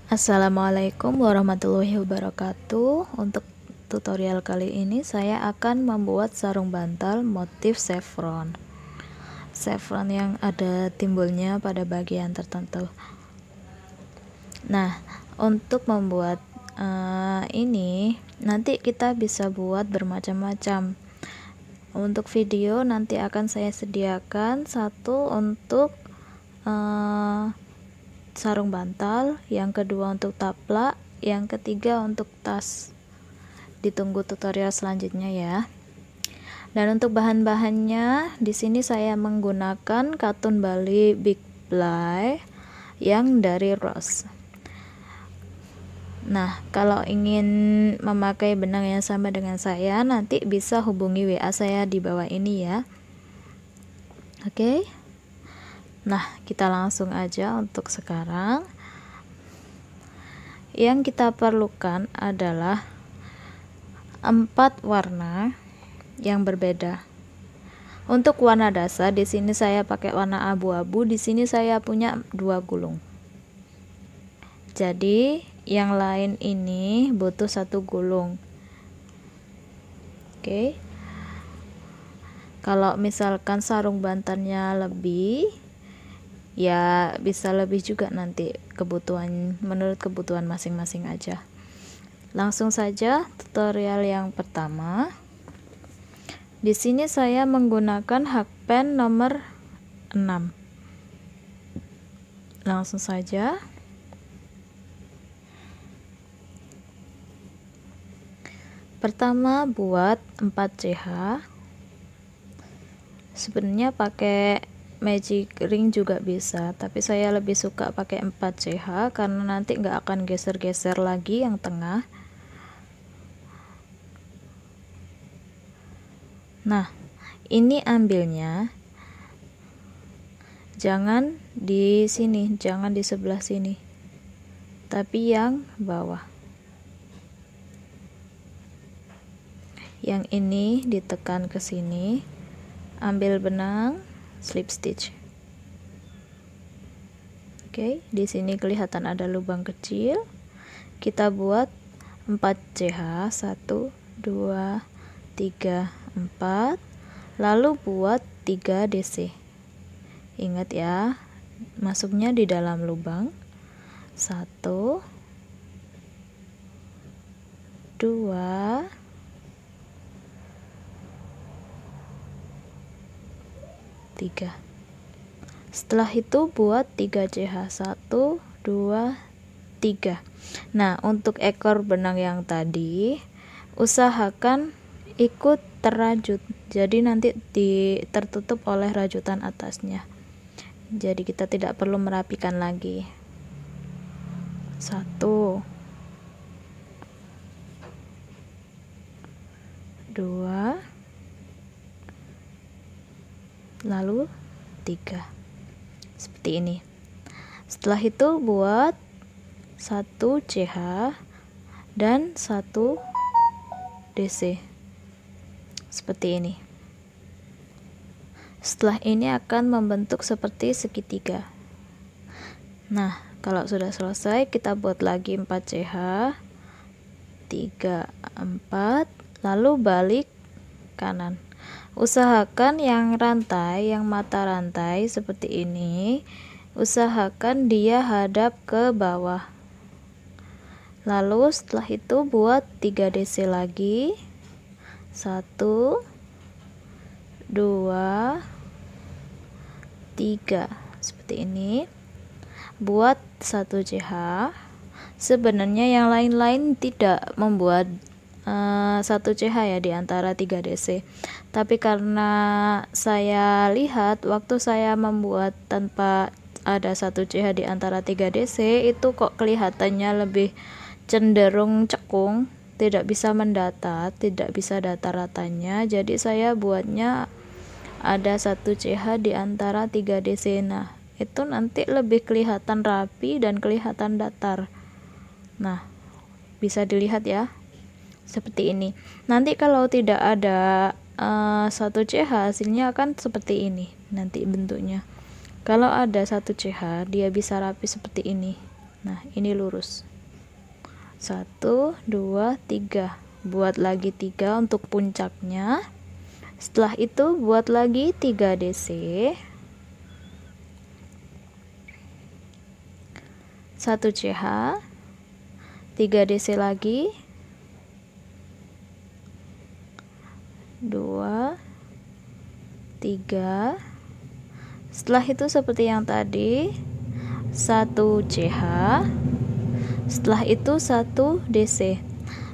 Assalamualaikum warahmatullahi wabarakatuh. Untuk tutorial kali ini saya akan membuat sarung bantal motif chevron yang ada timbulnya pada bagian tertentu. Nah, untuk membuat ini nanti kita bisa buat bermacam-macam. Untuk video nanti akan saya sediakan satu untuk sarung bantal, yang kedua untuk taplak, yang ketiga untuk tas. Ditunggu tutorial selanjutnya ya. Dan untuk bahan-bahannya di sini saya menggunakan katun Bali Big Ply yang dari Rose. Nah, kalau ingin memakai benang yang sama dengan saya, nanti bisa hubungi WA saya di bawah ini ya. Oke. Nah, kita langsung aja untuk sekarang. Yang kita perlukan adalah 4 warna yang berbeda. Untuk warna dasar di sini saya pakai warna abu-abu, di sini saya punya 2 gulung. Jadi, yang lain ini butuh 1 gulung. Oke. Kalau misalkan sarung bantalnya lebih, ya bisa lebih juga nanti, menurut kebutuhan masing-masing aja. Langsung saja tutorial yang pertama. Di sini saya menggunakan hakpen nomor 6. Langsung saja. Pertama buat 4 CH. Sebenarnya pakai magic ring juga bisa, tapi saya lebih suka pakai 4 CH karena nanti nggak akan geser-geser lagi yang tengah. Nah, ini ambilnya jangan di sini, jangan di sebelah sini, tapi yang bawah. Yang ini ditekan ke sini, ambil benang, slip stitch. Oke, di sini kelihatan ada lubang kecil. Kita buat 4 CH, 1 2 3 4, lalu buat 3 DC. Ingat ya, masuknya di dalam lubang. 1 2 3. Setelah itu buat 3 CH, 1 2 3. Nah, untuk ekor benang yang tadi usahakan ikut terrajut, jadi nanti tertutup oleh rajutan atasnya, jadi kita tidak perlu merapikan lagi. 1 2, lalu 3, seperti ini. Setelah itu buat 1 CH dan 1 DC seperti ini. Setelah ini akan membentuk seperti segitiga. Nah, kalau sudah selesai kita buat lagi 4 CH, 3 4, lalu balik kanan. Usahakan yang mata rantai seperti ini, usahakan dia hadap ke bawah. Lalu setelah itu buat 3 DC lagi, 1 2 3 seperti ini. Buat 1 CH. Sebenarnya yang lain-lain tidak membuat 1 CH ya di antara 3 DC, tapi karena saya lihat waktu saya membuat tanpa ada 1 CH di antara 3 DC itu kok kelihatannya lebih cenderung cekung, tidak bisa mendata, tidak bisa datar ratanya, jadi saya buatnya ada 1 CH di antara 3 DC. Nah, itu nanti lebih kelihatan rapi dan kelihatan datar. Nah, bisa dilihat ya, seperti ini. Nanti kalau tidak ada 1 CH, hasilnya akan seperti ini nanti bentuknya. Kalau ada 1 CH, dia bisa rapi seperti ini. Nah, ini lurus. 1 2 3. Buat lagi 3 untuk puncaknya. Setelah itu buat lagi 3 DC. 1 CH, 3 DC lagi, 2 3. Setelah itu seperti yang tadi, 1 CH, setelah itu 1 DC.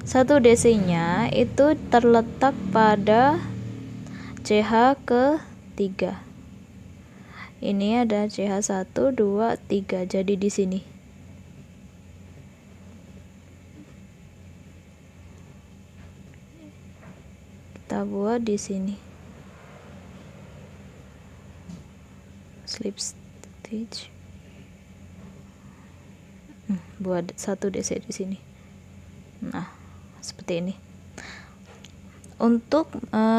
1 DC nya itu terletak pada CH ke 3. Ini ada CH 1 2 3, jadi di sini. Kita buat di sini. Slip stitch. Buat 1 DC di sini. Nah, seperti ini. Untuk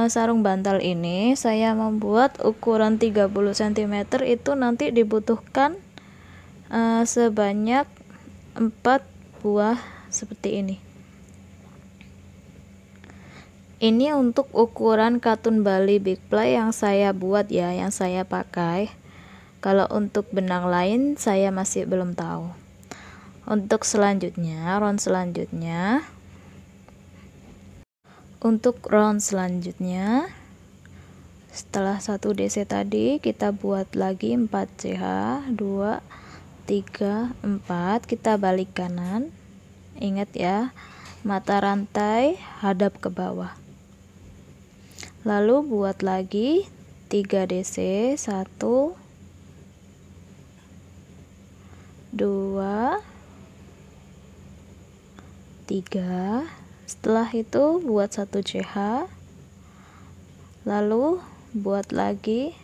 sarung bantal ini saya membuat ukuran 30 cm, itu nanti dibutuhkan sebanyak 4 buah seperti ini. Ini untuk ukuran katun Bali Big Ply yang saya buat ya, yang saya pakai. Kalau untuk benang lain saya masih belum tahu. Untuk selanjutnya, round selanjutnya, setelah 1 DC tadi kita buat lagi 4 CH, 2 3 4, kita balik kanan. Ingat ya, mata rantai hadap ke bawah. Lalu buat lagi 3 DC, 1 2 3. Setelah itu buat 1 CH, lalu buat lagi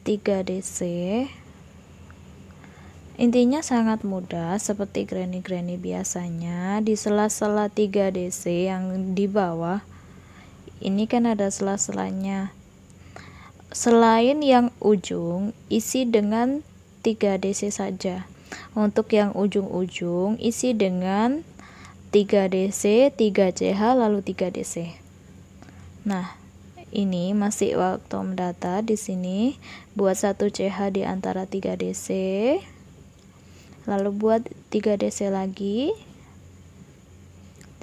3 DC. Intinya sangat mudah, seperti granny-granny biasanya. Di sela-sela 3 DC yang di bawah ini kan ada sela-selanya. Selain yang ujung, isi dengan 3 DC saja. Untuk yang ujung-ujung isi dengan 3 DC, 3 CH, lalu 3 DC. Nah, ini masih waktu mendata. Di sini buat 1 CH di antara 3 DC. Lalu buat 3 DC lagi.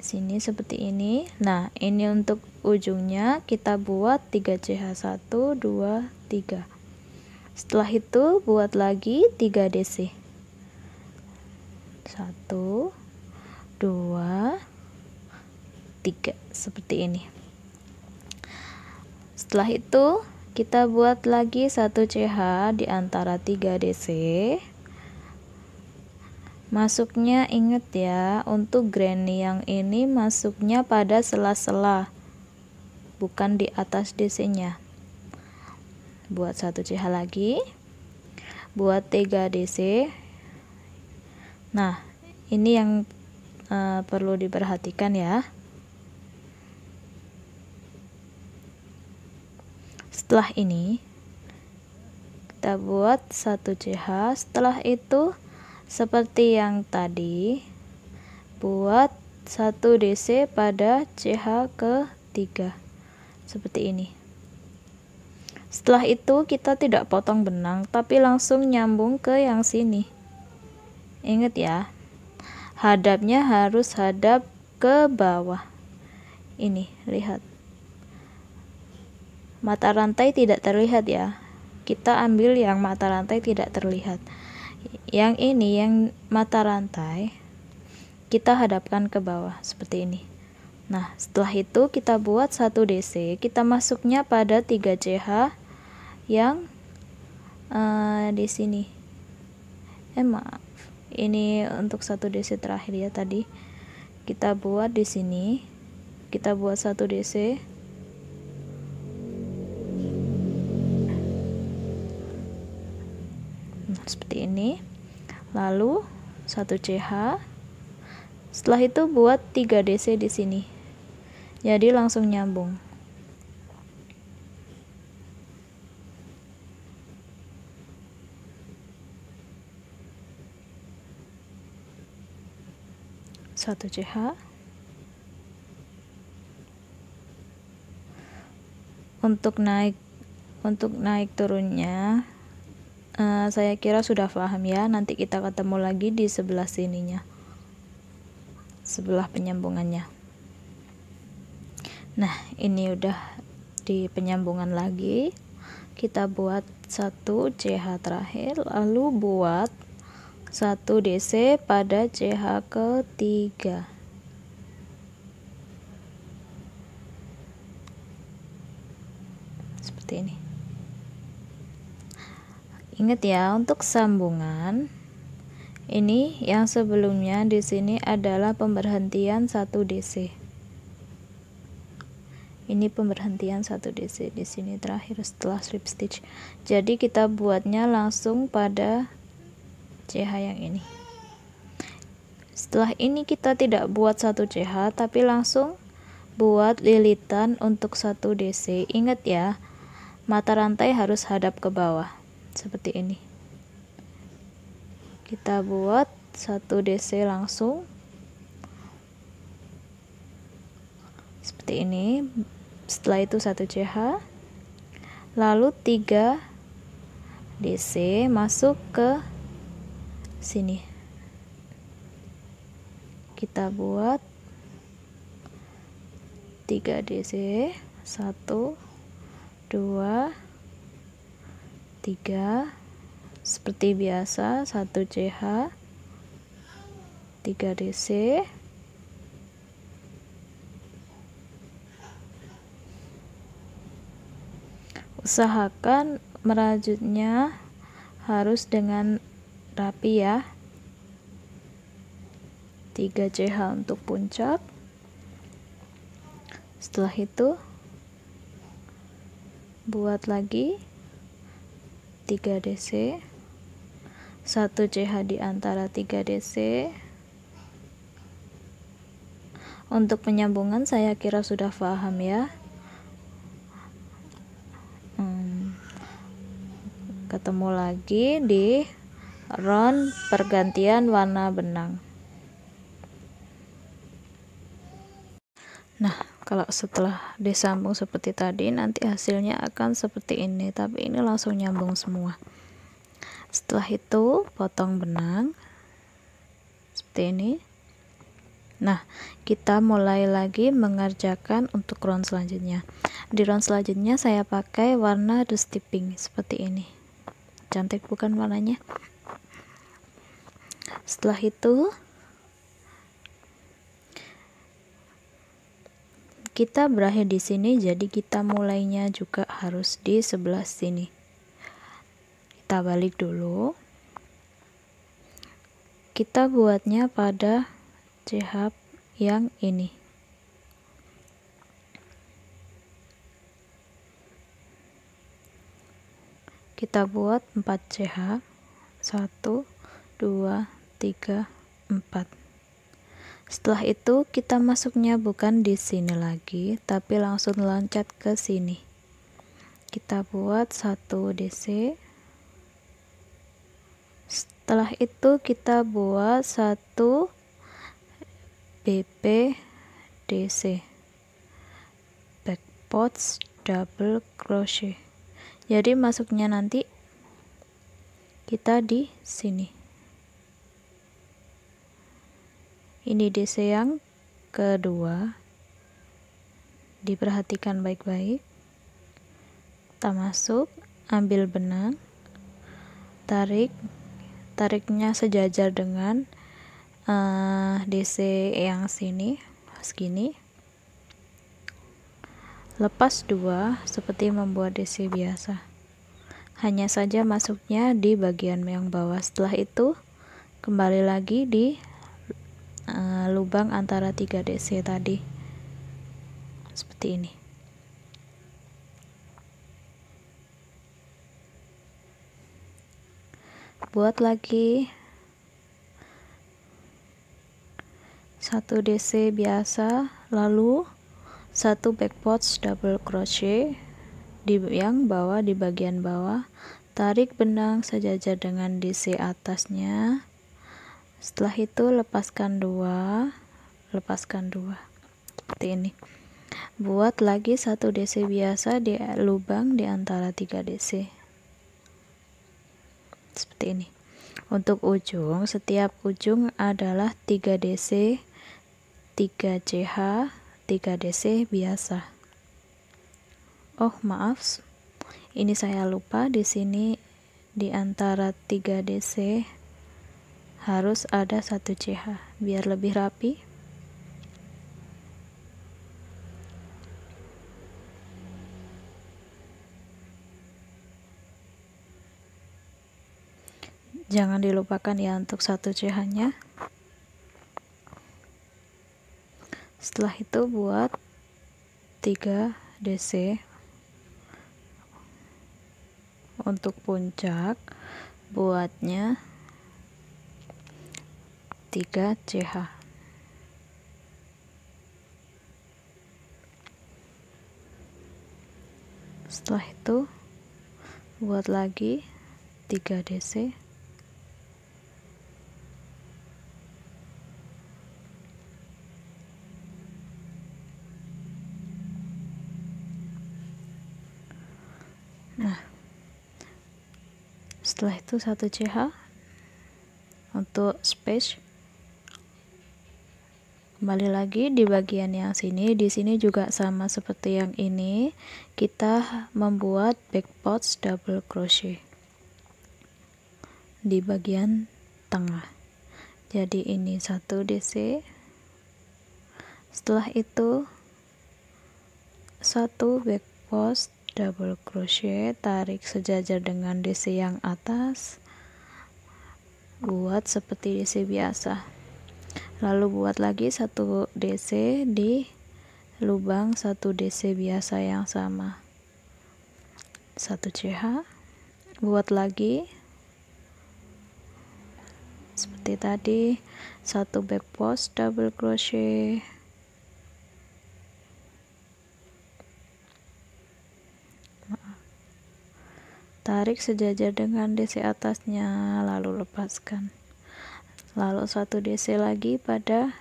Di sini seperti ini. Nah, ini untuk ujungnya kita buat 3 CH, 1 2 3. Setelah itu buat lagi 3 DC. 1 2 3, seperti ini. Setelah itu kita buat lagi 1 CH di antara 3 DC. Masuknya ingat ya, untuk granny yang ini masuknya pada sela-sela, bukan di atas DC nya. Buat 1 CH lagi, buat 3 DC. Nah, ini yang perlu diperhatikan ya. Setelah ini kita buat 1 CH. Setelah itu seperti yang tadi, buat 1 DC pada CH ke 3 seperti ini. Setelah itu kita tidak potong benang, tapi langsung nyambung ke yang sini. Ingat ya, hadapnya harus hadap ke bawah. Ini lihat, mata rantai tidak terlihat ya. Kita ambil yang mata rantai tidak terlihat. Yang ini yang mata rantai kita hadapkan ke bawah seperti ini. Nah, setelah itu kita buat 1 DC, kita masuknya pada 3 CH yang di sini. Maaf, ini untuk 1 DC terakhir ya tadi. Kita buat di sini. Kita buat 1 DC. Nah, seperti ini. Lalu 1 CH. Setelah itu buat 3 DC di sini. Jadi langsung nyambung. 1 CH. Untuk naik turunnya saya kira sudah paham ya. Nanti kita ketemu lagi di sebelah sininya, sebelah penyambungannya. Nah, ini udah di penyambungan lagi. Kita buat 1 CH terakhir, lalu buat 1 DC pada CH ketiga. Seperti ini. Ingat ya, untuk sambungan ini yang sebelumnya di sini adalah pemberhentian 1 DC. Ini pemberhentian 1 DC di sini terakhir setelah slip stitch. Jadi kita buatnya langsung pada CH yang ini. Setelah ini kita tidak buat 1 CH tapi langsung buat lilitan untuk 1 DC. Ingat ya, mata rantai harus hadap ke bawah seperti ini. Kita buat 1 DC langsung seperti ini. Setelah itu 1 CH, lalu 3 DC masuk ke sini. Kita buat 3 DC, 1 2 3 seperti biasa. 1 CH, 3 DC, usahakan merajutnya harus dengan rapi ya. 3 CH untuk puncak. Setelah itu buat lagi 3 DC, 1 CH di antara 3 DC. Untuk penyambungan saya kira sudah paham ya. Ketemu lagi di round pergantian warna benang. Nah, kalau setelah disambung seperti tadi, nanti hasilnya akan seperti ini, tapi ini langsung nyambung semua. Setelah itu potong benang seperti ini. Nah, kita mulai lagi mengerjakan untuk round selanjutnya. Di round selanjutnya saya pakai warna dusty pink seperti ini. Cantik bukan warnanya? Setelah itu kita berakhir di sini, jadi kita mulainya juga harus di sebelah sini. Kita balik dulu. Kita buatnya pada CH yang ini. Kita buat 4 CH, 1 2 3 4. Setelah itu kita masuknya bukan di sini lagi, tapi langsung loncat ke sini. Kita buat 1 DC. Setelah itu kita buat 1 BP DC, back post double crochet. Jadi masuknya nanti kita di sini. Ini DC yang kedua. Diperhatikan baik-baik. Kita masuk, ambil benang, tariknya sejajar dengan DC yang sini, segini. Lepas 2 seperti membuat DC biasa, hanya saja masuknya di bagian yang bawah. Setelah itu kembali lagi di lubang antara 3 DC tadi seperti ini. Buat lagi 1 DC biasa, lalu 1 back post double crochet di yang bawah, di bagian bawah. Tarik benang sejajar dengan DC atasnya. Setelah itu lepaskan 2, lepaskan 2 seperti ini. Buat lagi 1 DC biasa di lubang di antara 3 DC seperti ini. Untuk ujung, setiap ujung adalah 3 DC, 3 CH, 3 DC biasa. Oh maaf, ini saya lupa, di sini di antara 3 DC harus ada 1 CH biar lebih rapi. Jangan dilupakan ya untuk 1 CH nya. Setelah itu buat 3 DC. Untuk puncak buatnya 3 CH. Setelah itu buat lagi 3 DC. Nah, setelah itu 1 CH untuk space. Kembali lagi di bagian yang sini, di sini juga sama seperti yang ini, kita membuat back post double crochet di bagian tengah. Jadi ini 1 DC. Setelah itu 1 back post double crochet, tarik sejajar dengan DC yang atas, buat seperti DC biasa. Lalu buat lagi 1 DC di lubang 1 DC biasa yang sama, 1 CH, buat lagi seperti tadi, 1 back post double crochet, tarik sejajar dengan DC atasnya, lalu lepaskan. Lalu 1 DC lagi pada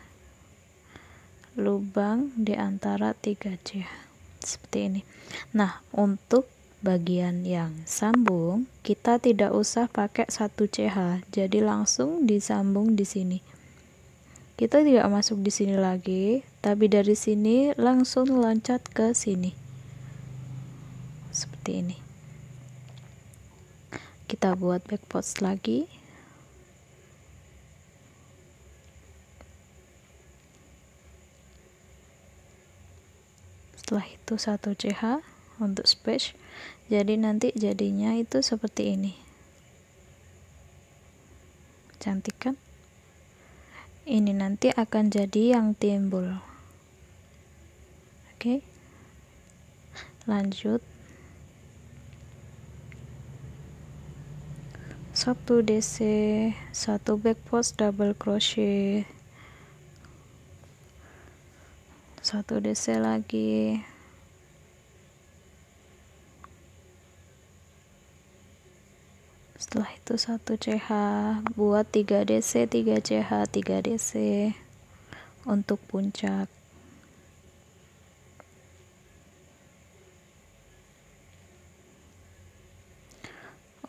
lubang di antara 3 CH seperti ini. Nah, untuk bagian yang sambung kita tidak usah pakai 1 CH, jadi langsung disambung di sini. Kita tidak masuk di sini lagi, tapi dari sini langsung loncat ke sini seperti ini. Kita buat back post lagi. Setelah itu 1 CH untuk space. Jadi nanti jadinya itu seperti ini. Cantik kan? Ini nanti akan jadi yang timbul. Oke. Lanjut. 1 DC, 1 back post double crochet, 1 DC lagi, setelah itu 1 CH, buat 3 DC, 3 CH, 3 DC untuk puncak.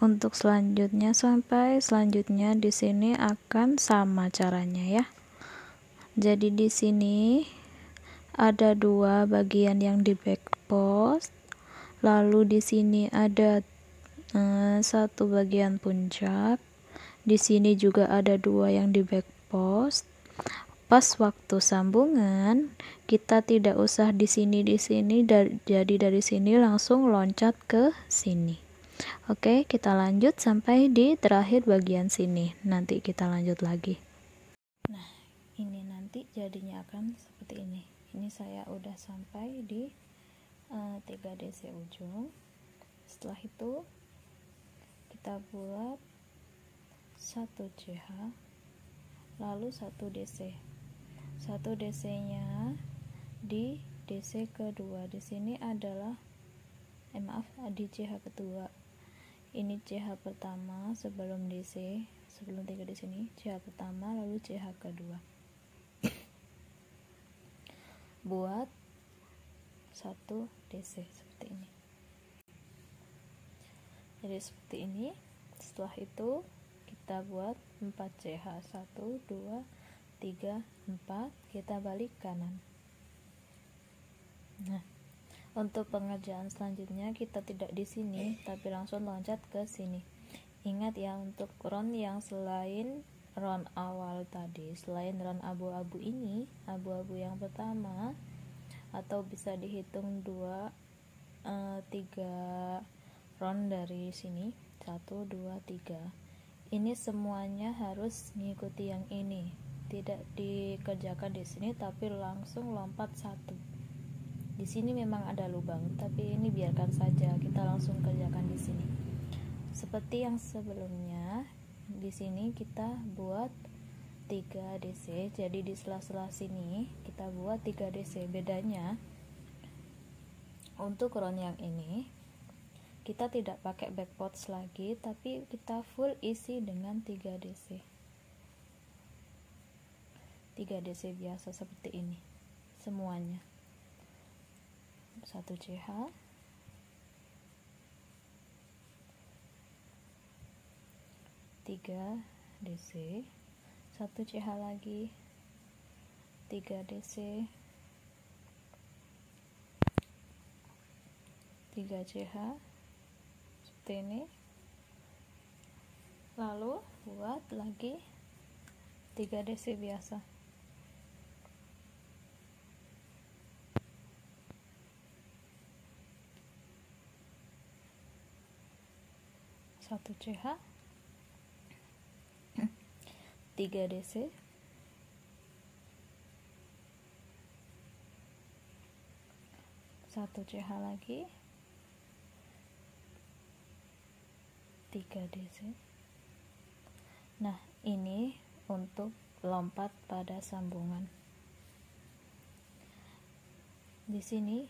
Untuk selanjutnya sampai selanjutnya di sini akan sama caranya ya. Jadi di sini ada 2 bagian yang di back post, lalu di sini ada 1 bagian puncak, di sini juga ada 2 yang di back post. Pas waktu sambungan kita tidak usah di sini jadi dari sini langsung loncat ke sini. Oke, kita lanjut sampai di terakhir bagian sini. Nanti kita lanjut lagi. Nah, ini nanti jadinya akan seperti ini. Ini saya udah sampai di 3 DC ujung. Setelah itu kita buat 1 CH, lalu 1 DC. 1 DC nya di DC kedua. Di sini adalah di CH kedua. Ini CH pertama sebelum DC, sebelum 3 di sini CH pertama, lalu CH kedua. buat 1 DC seperti ini. Jadi seperti ini. Setelah itu kita buat 4CH, 1 2 3 4, kita balik kanan. Nah, untuk pengerjaan selanjutnya kita tidak di sini tapi langsung loncat ke sini. Ingat ya, untuk round yang selain round awal tadi, selain round abu-abu ini, abu-abu yang pertama, atau bisa dihitung 3 round dari sini, 1 2 3, ini semuanya harus mengikuti yang ini, tidak dikerjakan di sini tapi langsung lompat 1. Di sini memang ada lubang tapi ini biarkan saja, kita langsung kerjakan di sini seperti yang sebelumnya. Di sini kita buat 3 DC, jadi di sela-sela sini kita buat 3 DC. Bedanya untuk round yang ini kita tidak pakai back pots lagi, tapi kita full isi dengan 3 DC. 3 DC biasa seperti ini semuanya. 1 CH, 3 DC, 1 CH lagi, 3 DC, 3 CH seperti ini. Lalu buat lagi 3 DC biasa. 1 CH, 3 DC, 1 CH lagi, 3 DC. Nah, ini untuk lompat pada sambungan. Di sini,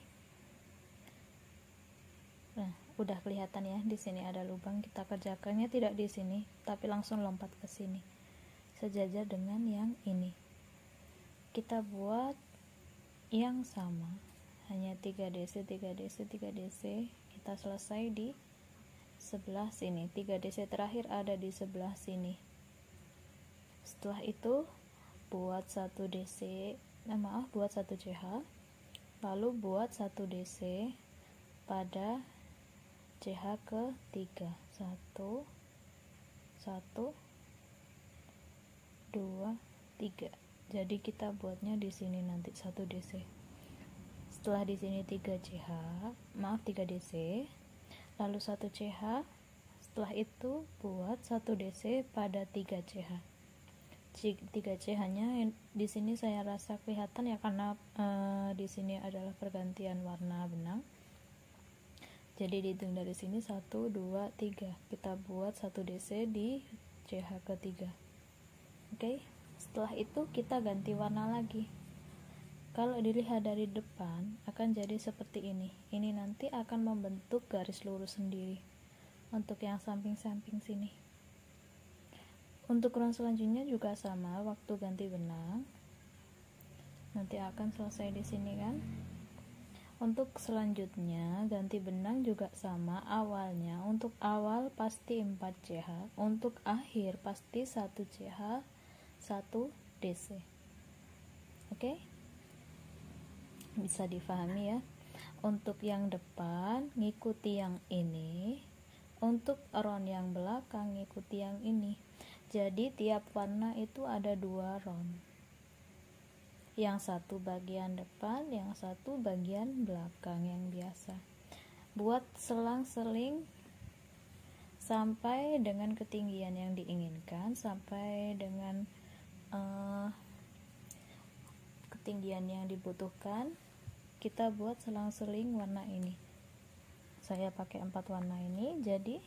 nah, udah kelihatan ya, di sini ada lubang. Kita kerjakannya tidak di sini, tapi langsung lompat ke sini, sejajar dengan yang ini. Kita buat yang sama, hanya 3 DC, 3 DC, 3 DC. Kita selesai di sebelah sini. 3 DC terakhir ada di sebelah sini. Setelah itu buat 1 DC, buat 1 CH, lalu buat 1 DC pada CH ke-3. 1 1 2 3. Jadi kita buatnya di sini nanti 1 DC. Setelah di sini 3 CH, 3 DC, lalu 1 CH. Setelah itu buat 1 DC pada 3 CH. 3 CH-nya di sini saya rasa kelihatan ya, karena di sini adalah pergantian warna benang. Jadi dihitung dari sini 1 2 3. Kita buat 1 DC di CH ke-3. Oke. Setelah itu kita ganti warna lagi. Kalau dilihat dari depan akan jadi seperti ini. Ini nanti akan membentuk garis lurus sendiri untuk yang samping-samping sini. Untuk round selanjutnya juga sama, waktu ganti benang nanti akan selesai di sini kan. Untuk selanjutnya ganti benang juga sama, awalnya untuk awal pasti 4 CH, untuk akhir pasti 1 CH 1 DC. Oke? Bisa difahami ya. Untuk yang depan ngikuti yang ini, untuk round yang belakang ngikuti yang ini. Jadi tiap warna itu ada 2 round, yang satu bagian depan, yang satu bagian belakang yang biasa. Buat selang-seling sampai dengan ketinggian yang diinginkan, sampai dengan ketinggian yang dibutuhkan. Kita buat selang-seling warna ini. Saya pakai 4 warna ini. Jadi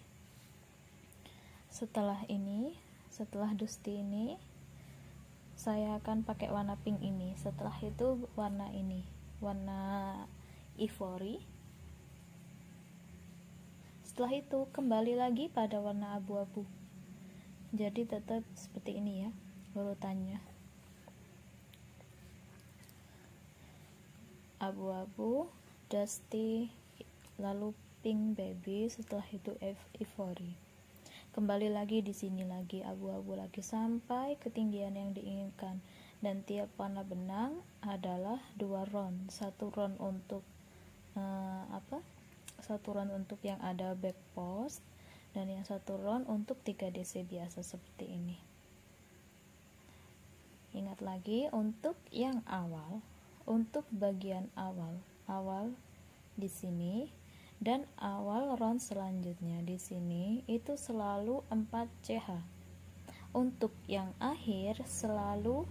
setelah dusti ini saya akan pakai warna pink ini. Setelah itu warna ini, warna ivory. Setelah itu kembali lagi pada warna abu-abu. Jadi tetap seperti ini ya urutannya. abu-abu, dusty, lalu pink baby, setelah itu ivory. Kembali lagi di sini lagi abu-abu lagi sampai ketinggian yang diinginkan, dan tiap warna benang adalah 2 round, satu round untuk satu round untuk yang ada back post, dan yang satu round untuk 3 DC biasa seperti ini. Ingat lagi untuk yang awal, untuk bagian awal di sini dan awal round selanjutnya di sini itu selalu 4 CH. Untuk yang akhir selalu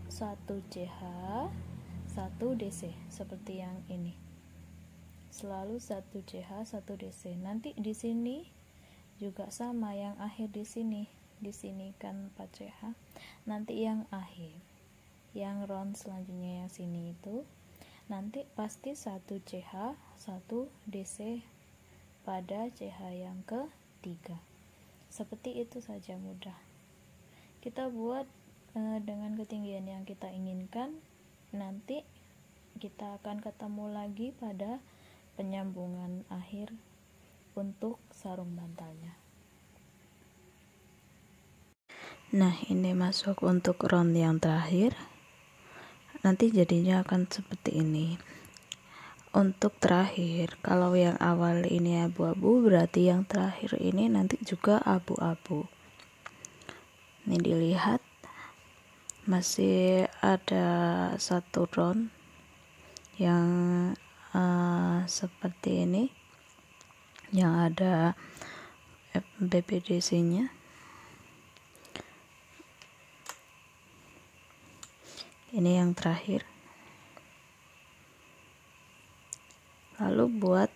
1 CH, 1 DC seperti yang ini. Selalu 1 CH, 1 DC. Nanti di sini juga sama, yang akhir di sini kan 4 CH. Nanti yang akhir, yang round selanjutnya yang sini itu nanti pasti 1 CH, 1 DC pada CH yang ketiga. Seperti itu saja, mudah. Kita buat dengan ketinggian yang kita inginkan. Nanti kita akan ketemu lagi pada penyambungan akhir untuk sarung bantalnya. Nah, ini masuk untuk round yang terakhir. Nanti jadinya akan seperti ini. Untuk terakhir, kalau yang awal ini abu-abu, berarti yang terakhir ini nanti juga abu-abu. Ini dilihat masih ada satu round yang seperti ini, yang ada BPDC nya. Ini yang terakhir. Lalu buat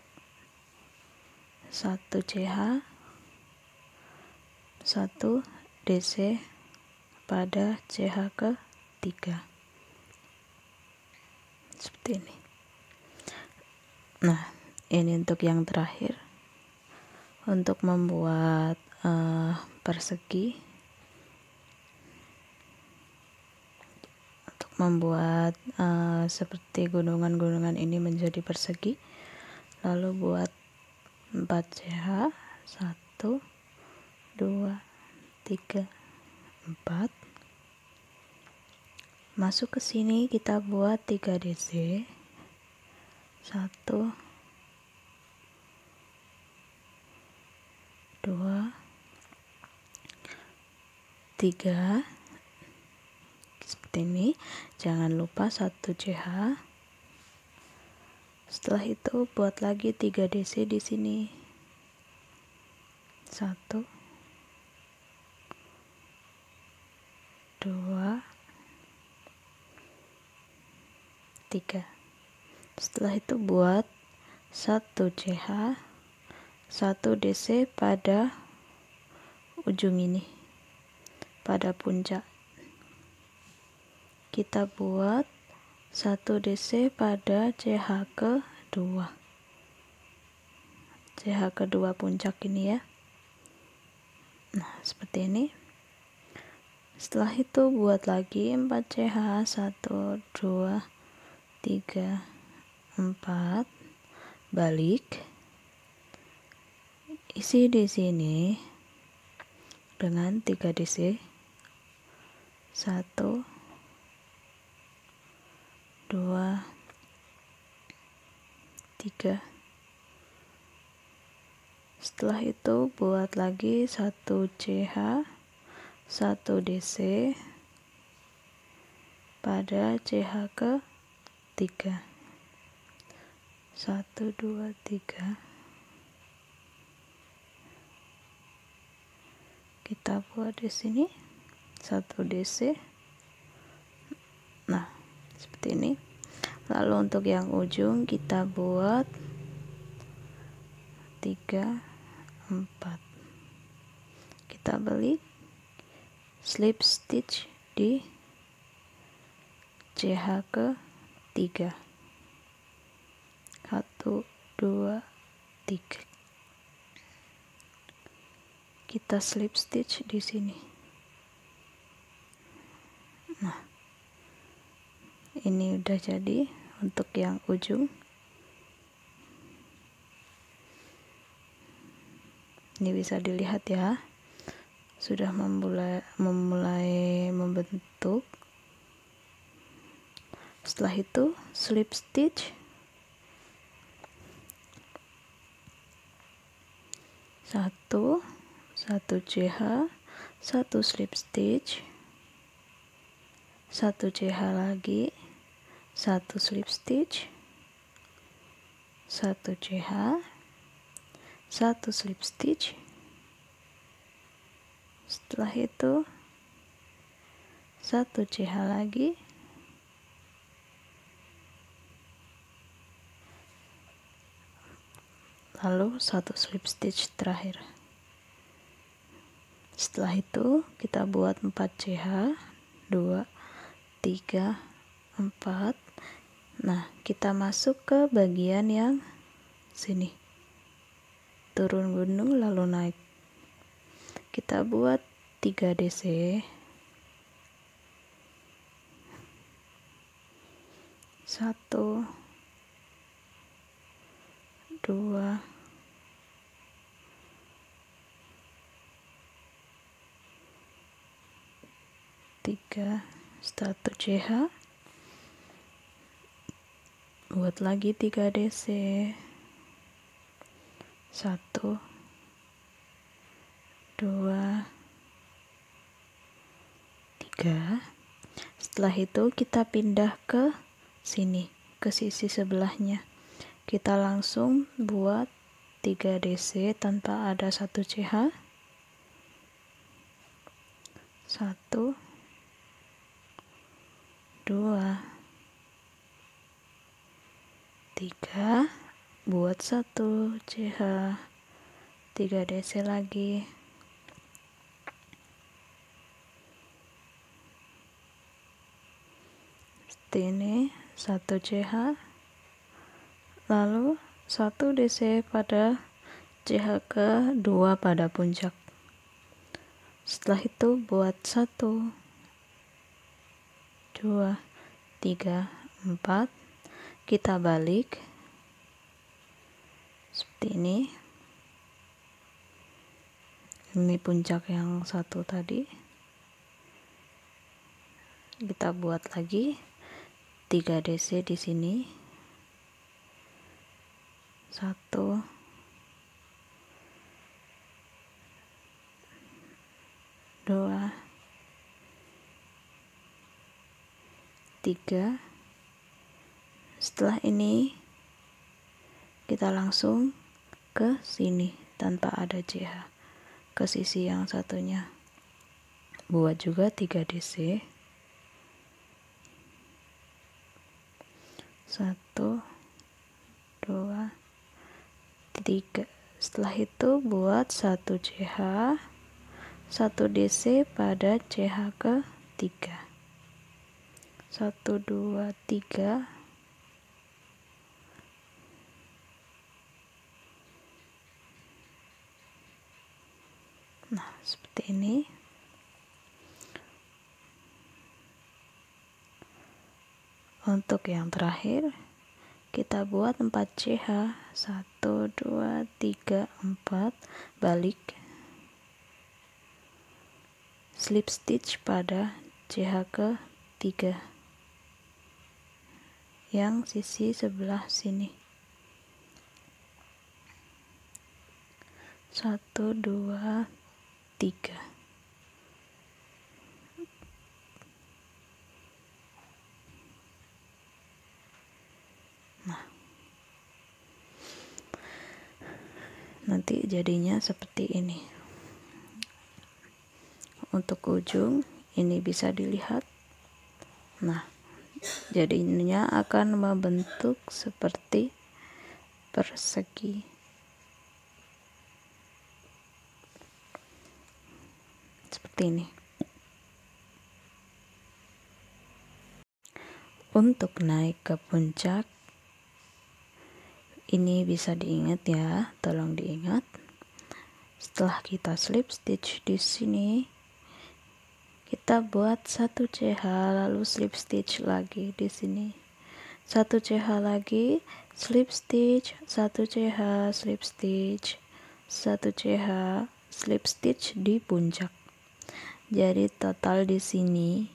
1 CH, 1 DC pada CH ketiga seperti ini. Nah, ini untuk yang terakhir. Untuk membuat persegi, untuk membuat seperti gunungan-gunungan ini menjadi persegi, lalu buat 4 CH, 1 2 3 4. Masuk ke sini kita buat 3 DC, 1 2 3 seperti ini. Jangan lupa 1 CH. Setelah itu buat lagi 3 DC di sini. 1 2 3. Setelah itu buat 1 CH, 1 DC pada ujung ini, pada puncak. Kita buat 1 DC pada CH kedua, CH kedua puncak ini ya. Nah, seperti ini. Setelah itu buat lagi 4 CH, 1 2 3 4, balik, isi di sini dengan 3 DC, 1 2 3. Setelah itu buat lagi 1 CH, 1 DC pada CH ketiga, 1 2 3. Kita buat di sini 1 DC. Nah, seperti ini. Lalu untuk yang ujung kita buat 3 4. Kita balik, slip stitch di CH ketiga, 1 2 3. Kita slip stitch di sini. Nah, ini udah jadi untuk yang ujung. Ini bisa dilihat ya, sudah memulai membentuk. Setelah itu slip stitch, satu CH, satu slip stitch, satu CH lagi, satu slip stitch, satu CH, satu slip stitch. Setelah itu satu CH lagi, lalu satu slip stitch terakhir. Setelah itu kita buat 4 CH, 2, 3, 4. Nah, kita masuk ke bagian yang sini, turun gunung lalu naik. Kita buat 3 DC, 1, 2, 3, 1 CH, buat lagi 3 DC, 1, 2, 3. Setelah itu kita pindah ke sini, ke sisi sebelahnya. Kita langsung buat 3 DC tanpa ada 1 CH, 1, 2, 3, buat 1 CH, 3 DC lagi, seperti ini, 1 CH, lalu 1 DC pada CH kedua pada puncak. Setelah itu buat 1, 2, 3, 4, kita balik seperti ini. Ini puncak yang satu tadi, kita buat lagi 3 DC di sini, 1, 2, 3. Setelah ini kita langsung ke sini tanpa ada CH, ke sisi yang satunya, buat juga 3 DC, 1, 2, 3. Setelah itu buat 1 CH, 1 DC pada CH ke 3, 1, 2, 3. Nah, seperti ini. Untuk yang terakhir kita buat 4 CH, 1, 2, 3, 4, balik, slip stitch pada CH ke 3 yang sisi sebelah sini, 1, 2, 3. Nah, nanti jadinya seperti ini. Untuk ujung ini bisa dilihat. Nah, jadinya akan membentuk seperti persegi. Seperti ini. Untuk naik ke puncak, ini bisa diingat ya, tolong diingat. Setelah kita slip stitch di sini, kita buat 1 CH lalu slip stitch lagi di sini. 1 CH lagi, slip stitch, 1 CH, slip stitch, 1 CH, slip stitch di puncak. Jadi total di sini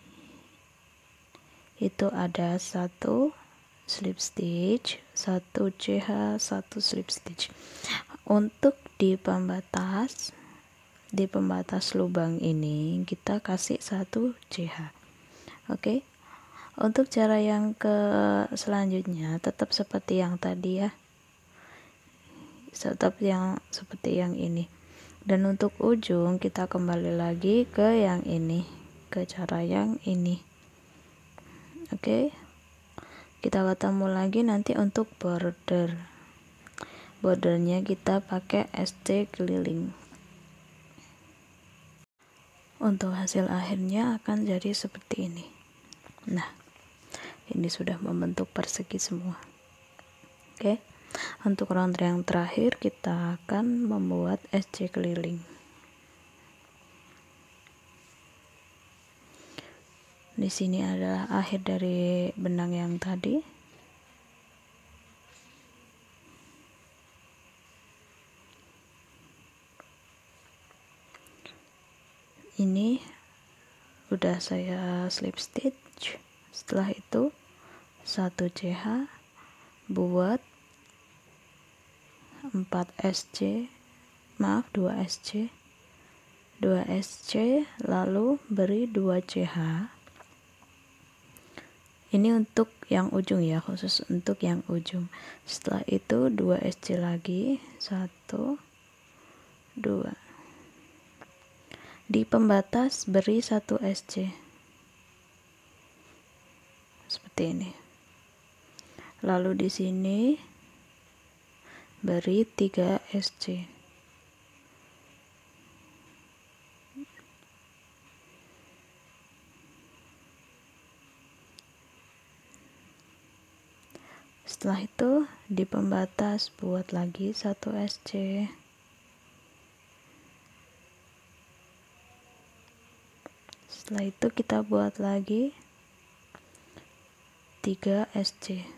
itu ada 1 slip stitch, 1 CH, 1 slip stitch. Untuk di pembatas lubang ini kita kasih 1 CH. Oke. Untuk cara yang selanjutnya tetap seperti yang tadi ya. Tetap yang seperti yang ini. Dan untuk ujung kita kembali lagi ke yang ini, ke cara yang ini. Oke. Kita ketemu lagi nanti untuk bordernya kita pakai SC keliling. Untuk hasil akhirnya akan jadi seperti ini. Nah, ini sudah membentuk persegi semua. Oke. Untuk round yang terakhir kita akan membuat SC keliling. Di sini adalah akhir dari benang yang tadi. Ini udah saya slip stitch. Setelah itu 1 CH buat 2 SC, lalu beri 2 CH. Ini untuk yang ujung ya, khusus untuk yang ujung. Setelah itu 2 SC lagi, 1 2. Di pembatas beri 1 SC seperti ini. Lalu di sini beri 3 SC. Setelah itu di pembatas buat lagi 1 SC. Setelah itu kita buat lagi 3 SC.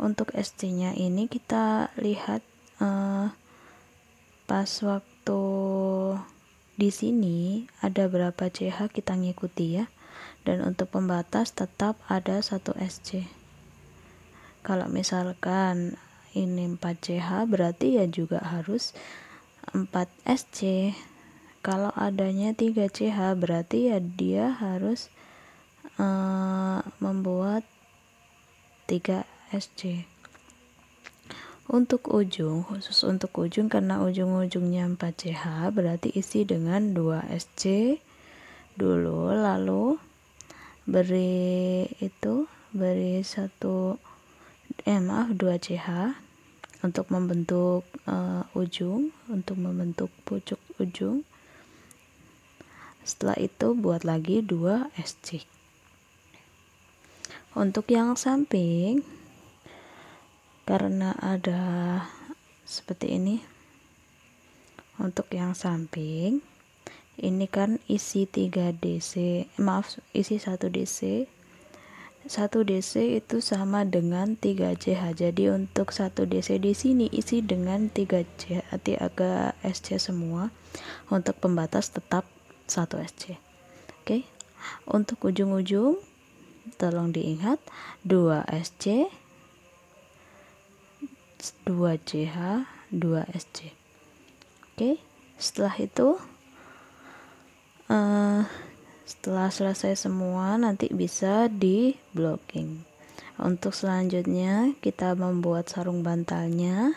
Untuk SC nya ini kita lihat pas waktu di sini ada berapa CH kita ngikuti ya. Dan untuk pembatas tetap ada 1 SC. Kalau misalkan ini 4 CH berarti ya juga harus 4 SC. Kalau adanya 3 CH berarti ya dia harus membuat 3 SC. Untuk ujung, khusus untuk ujung karena ujung-ujungnya 4 CH berarti isi dengan 2 SC dulu, lalu beri 2 CH untuk membentuk ujung, untuk membentuk pucuk ujung. Setelah itu buat lagi 2 SC. Untuk yang samping karena ada seperti ini. Untuk yang samping ini kan isi 3 DC, isi 1 DC. 1 DC itu sama dengan 3 CH. Jadi untuk 1 DC di sini isi dengan 3 CH, agak SC semua. Untuk pembatas tetap 1 SC. Oke. Untuk ujung-ujung tolong diingat 2 SC, 2 CH, 2 SC. Oke. Setelah itu setelah selesai semua nanti bisa di blocking. Untuk selanjutnya kita membuat sarung bantalnya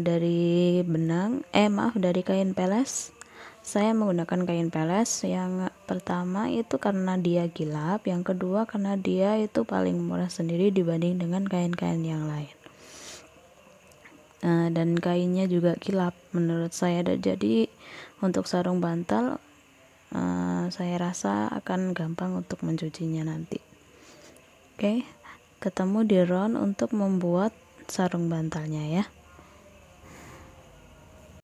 dari dari kain peles. Saya menggunakan kain peles. Yang pertama itu karena dia gilap, yang kedua karena dia itu paling murah sendiri dibanding dengan kain-kain yang lain. Dan kainnya juga gilap menurut saya. Jadi untuk sarung bantal saya rasa akan gampang untuk mencucinya nanti. Oke, ketemu di round untuk membuat sarung bantalnya ya.